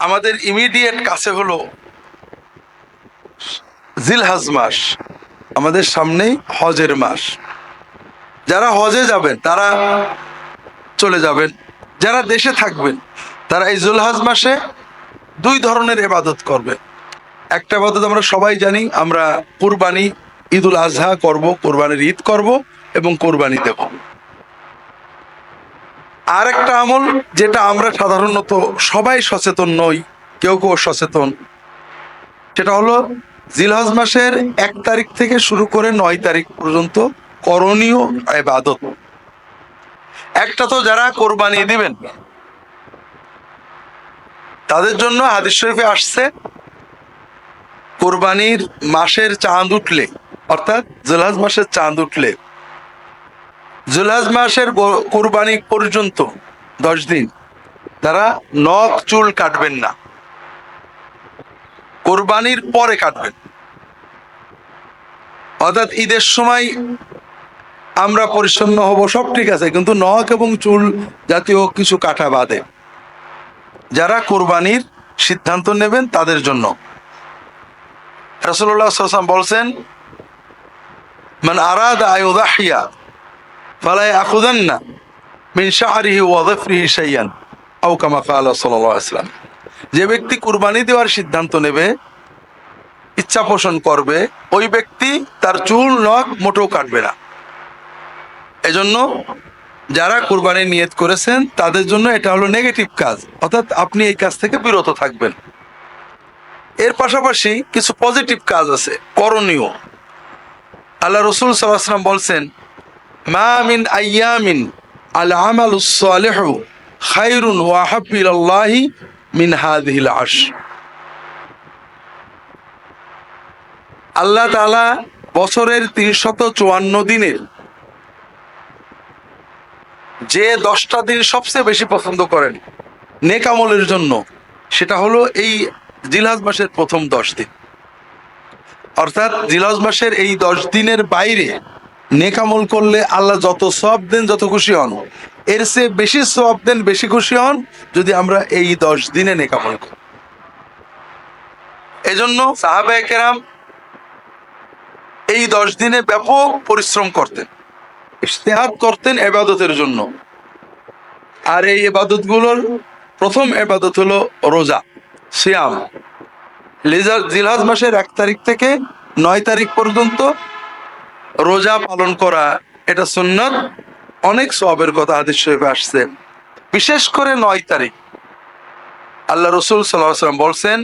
আমাদের ইমিডিয়েট কাছে হলো জিলহজ মাস, আমাদের সামনেই হজের মাস। যারা হজে যাবেন তারা চলে যাবেন, যারা দেশে থাকবেন তারা এই জিলহজ মাসে দুই ধরনের ইবাদত করবেন। একটা ইবাদত আমরা সবাই জানি, আমরা কুরবানি ঈদুল আজহা করব, কোরবানির ঈদ করব এবং কোরবানি দেব। আর একটা আমল যেটা আমরা সাধারণত সবাই সচেতন নই, কেউ কেউ সচেতন, সেটা হলো জিলহজ মাসের 1 তারিখ থেকে শুরু করে 9 তারিখ পর্যন্ত করণীয় ইবাদত। একটা তো যারা কোরবানি দিবেন তাদের জন্য হাদিস শরীফে আসছে, কোরবানির মাসের চাঁদ উঠলে, অর্থাৎ জিলহজ মাসের চাঁদ উঠলে, জিলহজ মাসের কোরবানি পর্যন্ত 10 দিন তারা নখ চুল কাটবেন না, কোরবানির পরে কাটবেন। অর্থাৎ ঈদের সময় আমরা পরিচ্ছন্ন হব, সব ঠিক আছে, কিন্তু নখ এবং চুল জাতীয় কিছু কাটা বাদে যারা কোরবানির সিদ্ধান্ত নেবেন তাদের জন্য রাসূলুল্লাহ সাল্লাল্লাহু আলাইহি ওয়াসাল্লাম বলছেন, মান আরাদা আইয়ুদাহিয়া ফালা ইয়াখুযান্না মিন শা'রিহি ওয়া যফরিহি শাইয়ান আও কামা ক্বালা সাল্লাল্লাহু আলাইহি ওয়াসাল্লাম। যে ব্যক্তি কুরবানি দেওয়ার সিদ্ধান্ত নেবে, ইচ্ছা পোষণ করবে, ওই ব্যক্তি তার চুল নখ মোটেও কাটবে না। এজন্য যারা কুরবানির নিয়ত করেছেন তাদের জন্য এটা হলো নেগেটিভ কাজ, অর্থাৎ আপনি এই কাজ থেকে বিরত থাকবেন। এর পাশাপাশি কিছু পজিটিভ কাজ আছে করণীয়। আল্লাহ রাসূল সাল্লাল্লাহু আলাইহি ওয়াসাল্লাম বলছেন, মা মিন আইয়ামিন আল আমালুস সালিহু খায়রুন ওয়া আহাব্বু ইলাল্লাহি মিন হাযিহিল আশর। আল্লাহ তাআলা বছরের 354 দিনের যে 10টা দিন সবচেয়ে বেশি পছন্দ করেন নেক আমলের জন্য, সেটা হলো এই জিলহজ মাসের প্রথম 10 দিন। অর্থাৎ জিলহজ মাসের এই 10 দিনের বাইরে নেক আমল করলে আল্লাহ যত সওয়াব দেন, যত খুশি হন, এর চেয়ে বেশি সওয়াব দেন, বেশি খুশি হন যদি আমরা এই 10 দিনে নেক আমল করি। এজন্য সাহাবায়ে কেরাম এই 10 দিনে ব্যাপক পরিশ্রম করতেন, ইজতিহাদ করতেন ইবাদতের জন্য। আর এই ইবাদতগুলোর প্রথম ইবাদত হলো রোজা, সিয়াম। জিলহজ মাসের 1 তারিখ থেকে 9 তারিখ পর্যন্ত রোজা পালন করা, এটা সুন্নাত। অনেক সওয়াবের কথা হাদিস শরীফে আসছে। বিশেষ করে 9 তারিখ আল্লাহ রাসূল সাল্লাল্লাহু আলাইহি ওয়াসাল্লাম বলছেন,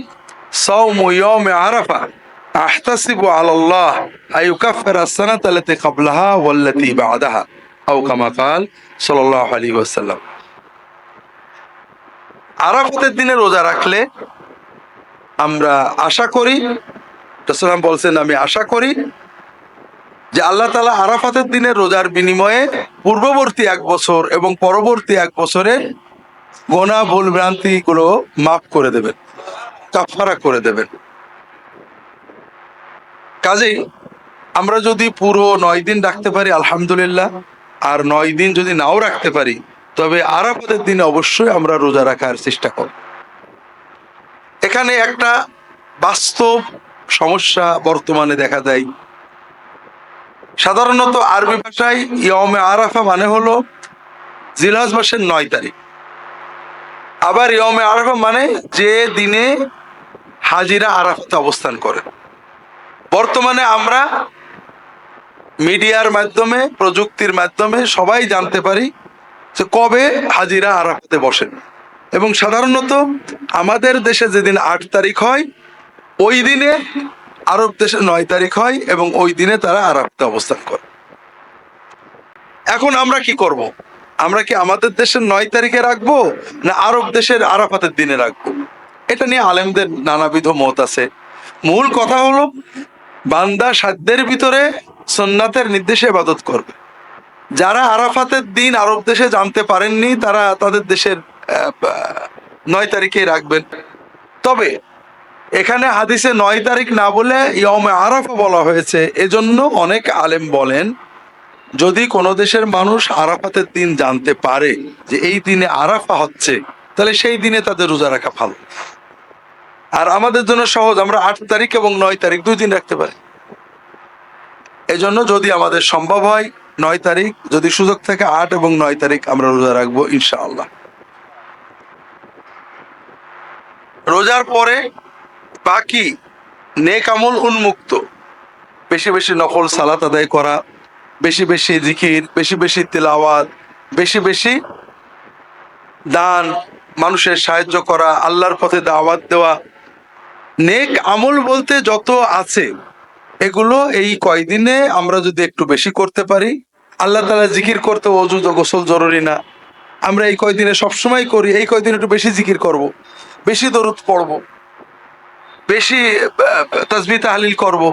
সাওমু ইয়াউমি আরাফা আহতাসিবু আলাল্লাহ আইয়ুকাফিরা আস-সানাতা আল্লাতী ক্বাবলাহা ওয়াল্লাতী বা'দাহা আও কামা ক্বাল সাল্লাল্লাহু আলাইহি ওয়াসাল্লাম। আরাফাতের দিনে রোজা রাখলে আমরা আশা করি, রাসূল বলছেন, আমি আশা করি যে আল্লাহ তাআলা আরাফাতের দিনে রোজার বিনিময়ে পূর্ববর্তী 1 বছর এবং পরবর্তী 1 বছরের গুনাহ ভুল ভ্রান্তি গুলো মাফ করে দেবেন, কাফারা করে দেবেন। কাজেই আমরা যদি পুরো 9 দিন রাখতে পারি আলহামদুলিল্লাহ, আর 9 দিন যদি নাও রাখতে পারি তবে আরাফাতের দিনে অবশ্যই আমরা রোজা রাখার চেষ্টা করব। এখানে একটা বাস্তব সমস্যা বর্তমানে দেখা যায়। সাধারণত আরবি ভাষায় ইয়মে আরাফা মানে হলো জিলহজ মাসের 9 তারিখ। আবার ইয়মে আরাফা মানে যে দিনে হাজিরা আরাফাতে অবস্থান করে। বর্তমানে আমরা মিডিয়ার মাধ্যমে, প্রযুক্তির মাধ্যমে সবাই জানতে পারি যে কবে হাজিরা আরাফাতে বসেন, এবং সাধারণত আমাদের দেশে যেদিন 8 তারিখ হয় ওই দিনে আরব দেশে 9 তারিখ হয়, এবং ওই দিনে তারা আরাফাতে অবস্থান করে। এখন আমরা কি করব? আমরা কি আমাদের দেশের 9 তারিখে রাখবো না আরব দেশের আরাফাতের দিনে রাখবো? এটা নিয়ে আলেমদের নানাবিধ মত আছে। মূল কথা হলো বান্দা সাধ্যের ভিতরে সুন্নাতের নির্দেশে ইবাদত করবে। যারা আরাফাতের দিন আরব দেশে জানতে পারেননি তারা তাদের দেশের 9 তারিখেই রাখবেন। তবে এখানে হাদিসে 9 তারিখ না বলে ইয়মে আরাফা বলা হয়েছে, এজন্য অনেক আলেম বলেন যদি কোনো দেশের মানুষ আরাফাতের দিন জানতে পারে যে এই দিনে আরাফা হচ্ছে, তাহলে সেই দিনে তাদের রোজা রাখা ভালো। আর আমাদের জন্য সহজ, আমরা 8 তারিখ এবং 9 তারিখ 2 দিন রাখতে পারি। এজন্য যদি আমাদের সম্ভব হয় 9 তারিখ, যদি সুযোগ থাকে 8 এবং 9 তারিখ আমরা রোজা রাখবো ইনশাআল্লাহ। রোজার পরে বাকি নেক আমল উন্মুক্ত, বেশি বেশি নফল সালাত আদায় করা, বেশি বেশি জিকির, বেশি বেশি তিলাওয়াত, বেশি বেশি দান, মানুষের সাহায্য করা, আল্লাহর পথে দাওয়াত দেওয়া, নেক আমল বলতে যত আছে এগুলো এই কয়দিনে আমরা যদি একটু বেশি করতে পারি। আল্লাহ তাআলা জিকির করতে ওযু গোসল জরুরি না, আমরা এই কয়দিনে সবসময় করি, এই কয়দিন একটু বেশি জিকির করব, বেশি দরুদ পড়ব, বেশি তাসবিহ তাহলিল করব।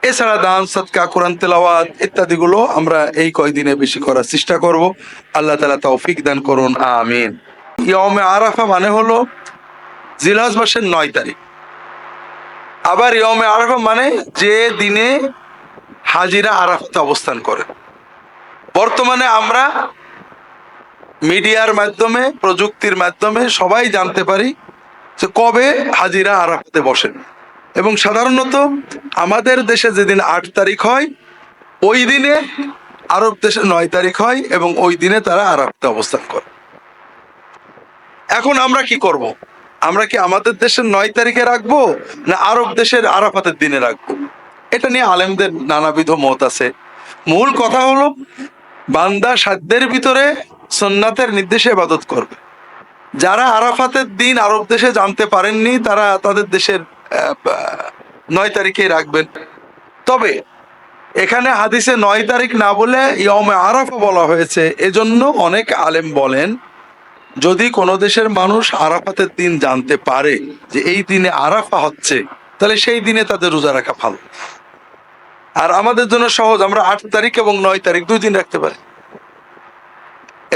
এছাড়া দান সাদকা, কোরআন তেলাওয়াত ইত্যাদিগুলো আমরা এই কয়দিনে বেশি করার চেষ্টা করব। আল্লাহ তাআলা তৌফিক দান করুন, আমিন। ইয়মে আরাফা মানে হলো জিলহজ মাসের 9 তারিখ। আবার ইয়মে আরাফা মানে যে দিনে হাজিরা আরাফাতে অবস্থান করে। বর্তমানে আমরা মিডিয়ার মাধ্যমে, প্রযুক্তির মাধ্যমে সবাই জানতে পারি যে কবে হাজিরা আরাফাতে বসেন, এবং সাধারণত আমাদের দেশে যেদিন 8 তারিখ হয় ওই দিনে আরব দেশে 9 তারিখ হয়, এবং ওই দিনে তারা আরাফাতে অবস্থান করে। এখন আমরা কি করব? আমরা কি আমাদের দেশের 9 তারিখে রাখবো না আরব দেশের আরাফাতের দিনে রাখবো? এটা নিয়ে আলেমদের নানাবিধ মত আছে। মূল কথা হলো বান্দা সাধ্যের ভিতরে সুন্নাতের নির্দেশে ইবাদত করবে। যারা আরাফাতের দিন আরব দেশে জানতে পারেননি তারা তাদের দেশের 9 তারিখেই রাখবেন। তবে এখানে হাদিসে 9 তারিখ না বলে ইয়মে আরাফা বলা হয়েছে, এজন্য অনেক আলেম বলেন যদি কোনো দেশের মানুষ আরাফাতের দিন জানতে পারে যে এই দিনে আরাফা হচ্ছে, তাহলে সেই দিনে তাদের রোজা রাখা ভালো। আর আমাদের জন্য সহজ, আমরা 8 তারিখ এবং 9 তারিখ 2 দিন রাখতে পারি।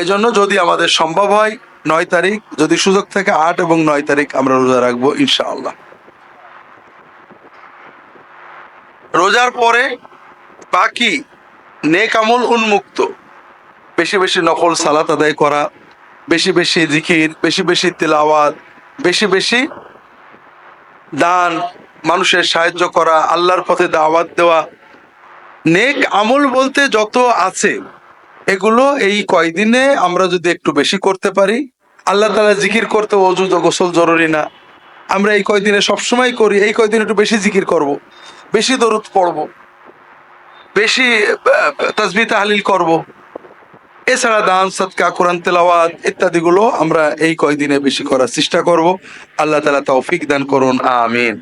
এজন্য যদি আমাদের সম্ভব হয় 9 তারিখ, যদি সুযোগ থাকে 8 এবং 9 তারিখ আমরা রোজা রাখবো ইনশাআল্লাহ। রোজার পরে বাকি নেক আমল উন্মুক্ত, বেশি বেশি নফল সালাত আদায় করা, বেশি বেশি জিকির, বেশি বেশি তিলাওয়াত, বেশি বেশি দান, মানুষের সাহায্য করা, আল্লাহর পথে দাওয়াত দেওয়া, নেক আমল বলতে যত আছে এগুলো এই কয়দিনে আমরা যদি একটু বেশি করতে পারি। আল্লাহ তাআলা জিকির করতে ওযু গোসল জরুরি না, আমরা এই কয়দিনে সবসময় করি, এই কয়দিন একটু বেশি জিকির করব, বেশি দরুদ পড়ব, বেশি তাসবিহ তাহলিল করব। এছাড়া দান সাদকা, কোরআন তেলাওয়াত ইত্যাদিগুলো আমরা এই কয়দিনে বেশি করার চেষ্টা করব। আল্লাহ তাআলা তৌফিক দান করুন, আমিন।